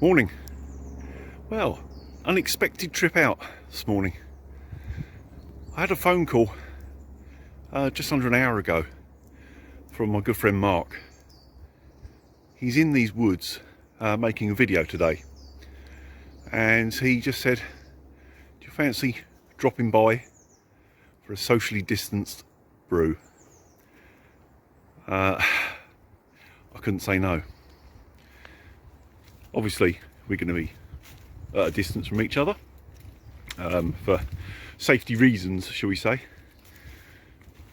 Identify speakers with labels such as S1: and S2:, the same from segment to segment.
S1: Morning. Well, unexpected trip out this morning. I had a phone call just under an hour ago from my good friend Mark. He's in these woods making a video today, and he just said, do you fancy dropping by for a socially distanced brew? I couldn't say no. Obviously we're going to be at a distance from each other for safety reasons, shall we say,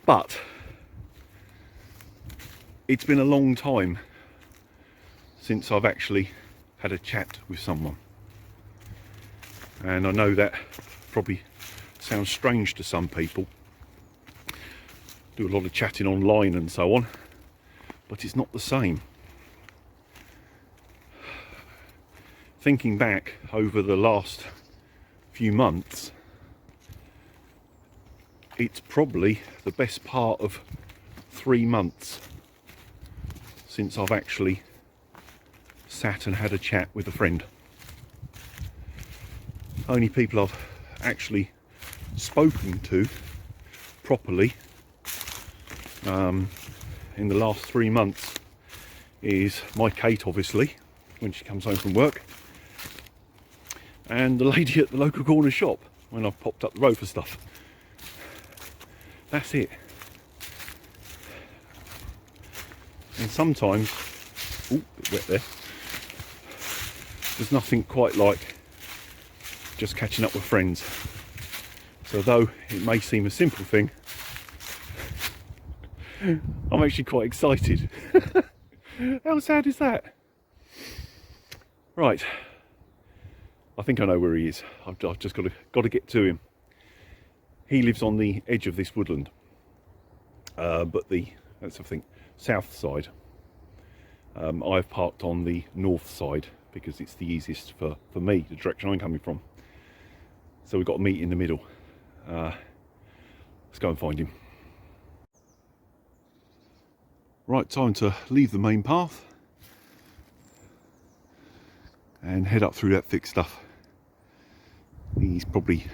S1: but it's been a long time since I've actually had a chat with someone, and I know that probably sounds strange to some people. Do a lot of chatting online and so on, but it's not the same. Thinking back over the last few months, it's probably the best part of 3 months since I've actually sat and had a chat with a friend. Only people I've actually spoken to properly in the last 3 months is my Kate, obviously, when she comes home from work, and the lady at the local corner shop when I've popped up the road for stuff. That's it. And sometimes, ooh, a bit wet there, there's nothing quite like just catching up with friends. So though it may seem a simple thing, I'm actually quite excited. How sad is that? Right, I think I know where he is. I've just got to get to him. He lives on the edge of this woodland, but that's I think south side. I've parked on the north side because it's the easiest for me, the direction I'm coming from. So we've got to meet in the middle. Let's go and find him. Right, time to leave the main path and head up through that thick stuff. He's probably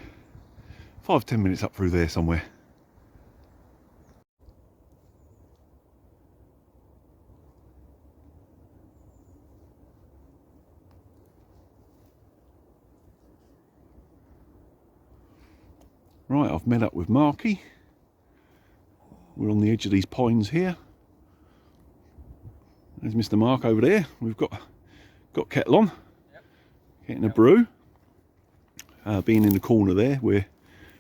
S1: 5-10 minutes up through there somewhere. Right, I've met up with Marky. We're on the edge of these pines here. There's Mr. Mark over there. We've got kettle on, yep. Getting a brew. Being in the corner there, we're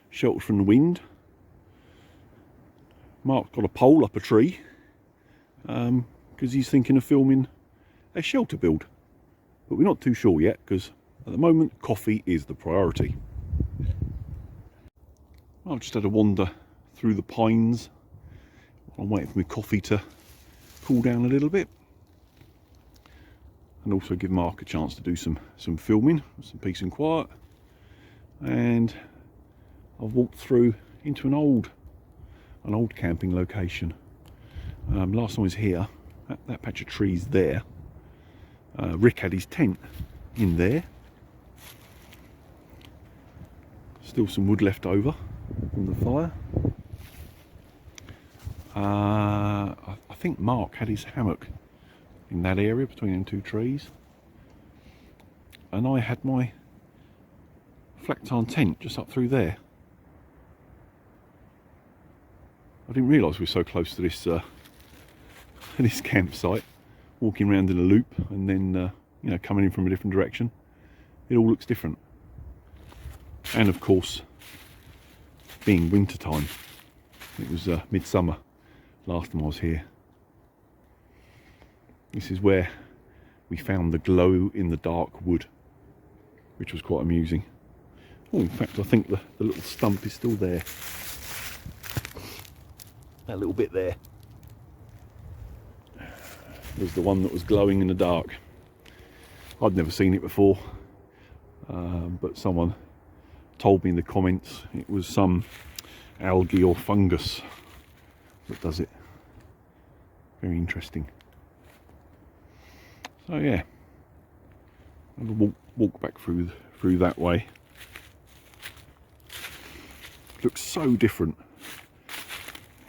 S1: sheltered from the wind. Mark's got a pole up a tree because he's thinking of filming a shelter build, but we're not too sure yet because at the moment coffee is the priority. I've just had a wander through the pines. I'm waiting for my coffee to cool down a little bit, and also give Mark a chance to do some filming, some peace and quiet. And I've walked through into an old camping location. Last time I was here, that patch of trees there, Rick had his tent in there. Still some wood left over from the fire. I think Mark had his hammock in that area between them two trees, and I had my flat tarn tent just up through there. I didn't realise we were so close to this this campsite, walking around in a loop and then coming in from a different direction. It all looks different. And of course, being winter time, it was midsummer last time I was here. This is where we found the glow in the dark wood, which was quite amusing. Oh, in fact, I think the little stump is still there. That little bit there was the one that was glowing in the dark. I'd never seen it before, but someone told me in the comments it was some algae or fungus that does it. Very interesting. So yeah, I'll walk back through that way. Looks so different,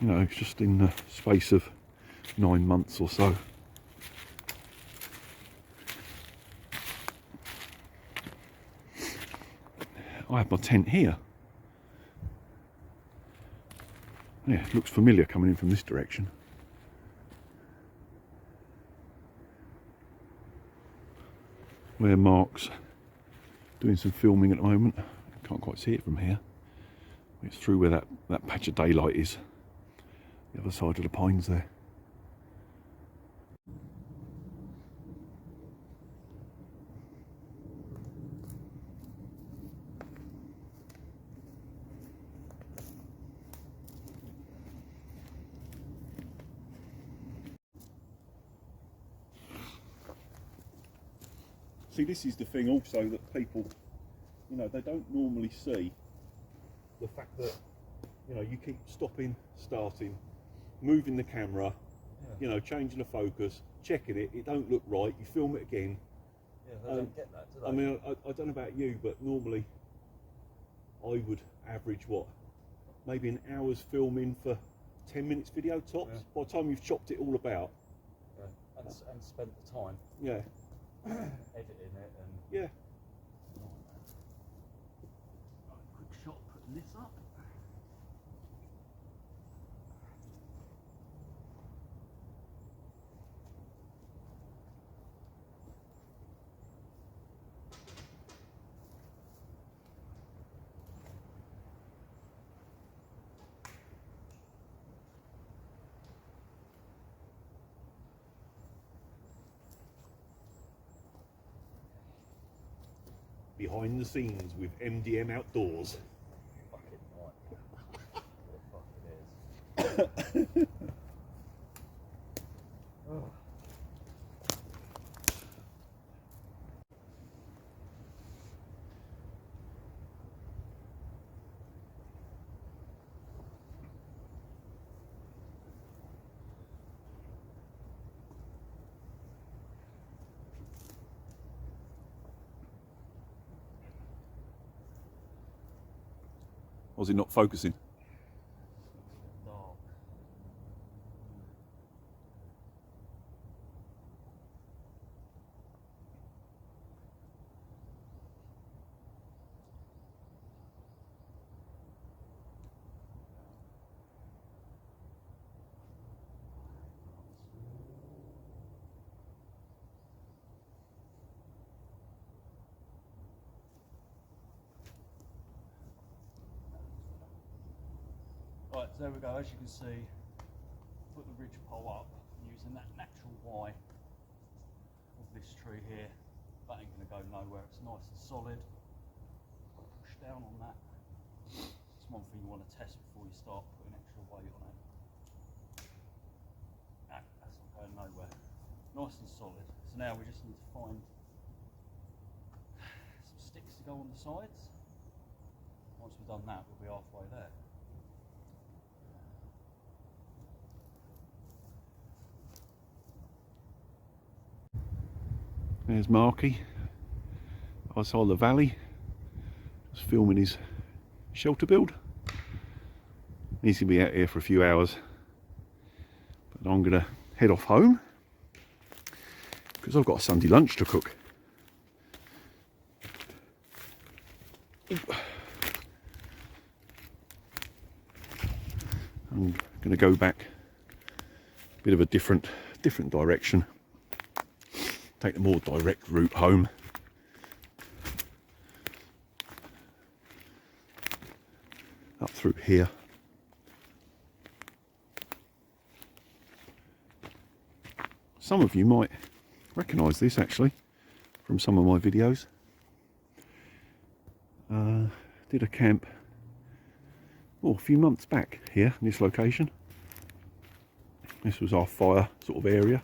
S1: you know, just in the space of 9 months or so. I have my tent here. Yeah, it looks familiar coming in from this direction. Where Mark's doing some filming at the moment. Can't quite see it from here. It's through where that patch of daylight is. The other side of the pines there. See, this is the thing also that people, you know, they don't normally see. The fact that, you know, you keep stopping, starting, moving the camera, you know, changing the focus, checking it, it don't look right, you film it again.
S2: Yeah, they don't get that, do they?
S1: I mean, I don't know about you, but normally I would average, what, maybe an hour's filming for 10 minutes video tops. Yeah. By the time you've chopped it all about.
S2: Yeah. And spent the time.
S1: Yeah.
S2: Editing it and...
S1: Yeah.
S2: Right, quick shot putting this up.
S1: Behind the scenes with MDM Outdoors.
S2: Fucking right. What the fuck it is. Oh.
S1: Or is it not focusing?
S2: Dark. Right, so there we go. As you can see, put the ridge pole up using that natural Y of this tree here. That ain't going to go nowhere. It's nice and solid. Push down on that. It's one thing you want to test before you start putting extra weight on it. That's not going nowhere. Nice and solid. So now we just need to find some sticks to go on the sides. Once we've done that, we'll be halfway there.
S1: There's Marky, outside the valley, just filming his shelter build. He's going to be out here for a few hours, but I'm going to head off home because I've got a Sunday lunch to cook. I'm going to go back a bit of a different direction. Take the more direct route home. Up through here. Some of you might recognise this actually from some of my videos. Did a camp a few months back here in this location. This was our fire sort of area.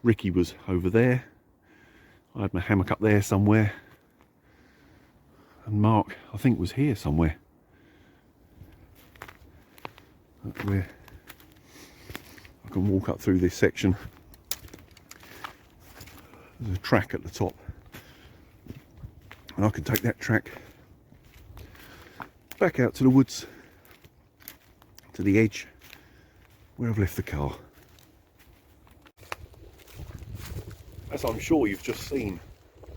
S1: Ricky was over there. I had my hammock up there somewhere. And Mark, I think, was here somewhere. Where I can walk up through this section. There's a track at the top and I can take that track back out to the woods, to the edge where I've left the car. As I'm sure you've just seen,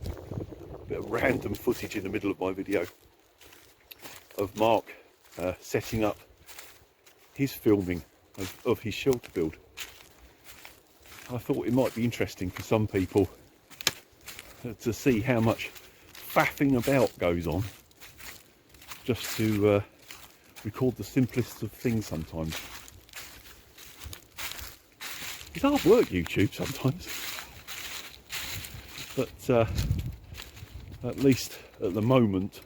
S1: a bit of random footage in the middle of my video of Mark setting up his filming of his shelter build. I thought it might be interesting for some people to see how much faffing about goes on just to record the simplest of things sometimes. It's hard work, YouTube, sometimes. But at least at the moment,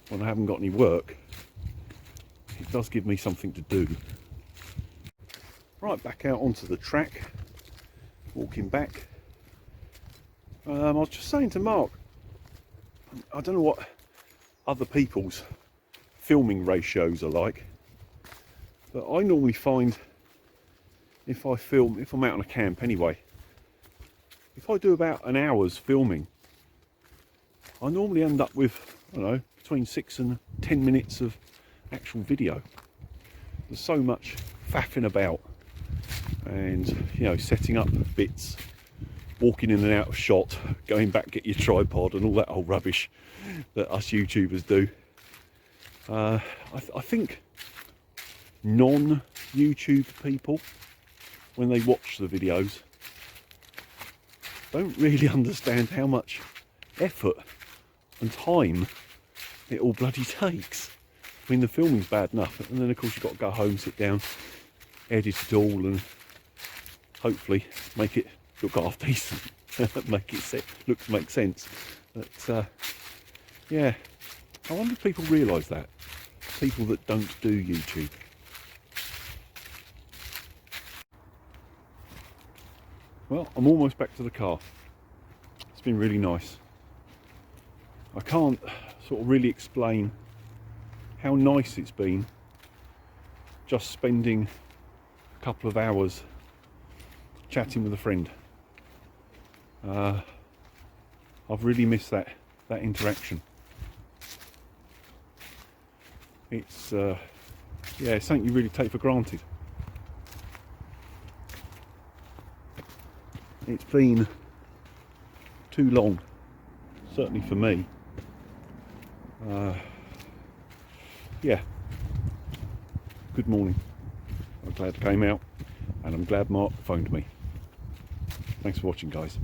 S1: when I haven't got any work, it does give me something to do. Right, back out onto the track, walking back. I was just saying to Mark, I don't know what other people's filming ratios are like, but I normally find if I'm out on a camp anyway, if I do about an hour's filming, I normally end up with, I don't know, between 6 and 10 minutes of actual video. There's so much faffing about and, you know, setting up bits, walking in and out of shot, going back, get your tripod and all that old rubbish that us YouTubers do. I think non-YouTube people, when they watch the videos, don't really understand how much effort and time it all bloody takes. I mean, the filming's bad enough, and then of course you've got to go home, sit down, edit it all, and hopefully make it look half decent, make sense. But yeah, I wonder if people realise that, people that don't do YouTube. Well, I'm almost back to the car. It's been really nice. I can't sort of really explain how nice it's been just spending a couple of hours chatting with a friend. I've really missed that interaction. It's yeah, it's something you really take for granted. It's been too long, certainly for me. Yeah, good morning. I'm glad I came out, and I'm glad Mark phoned me. Thanks for watching, guys.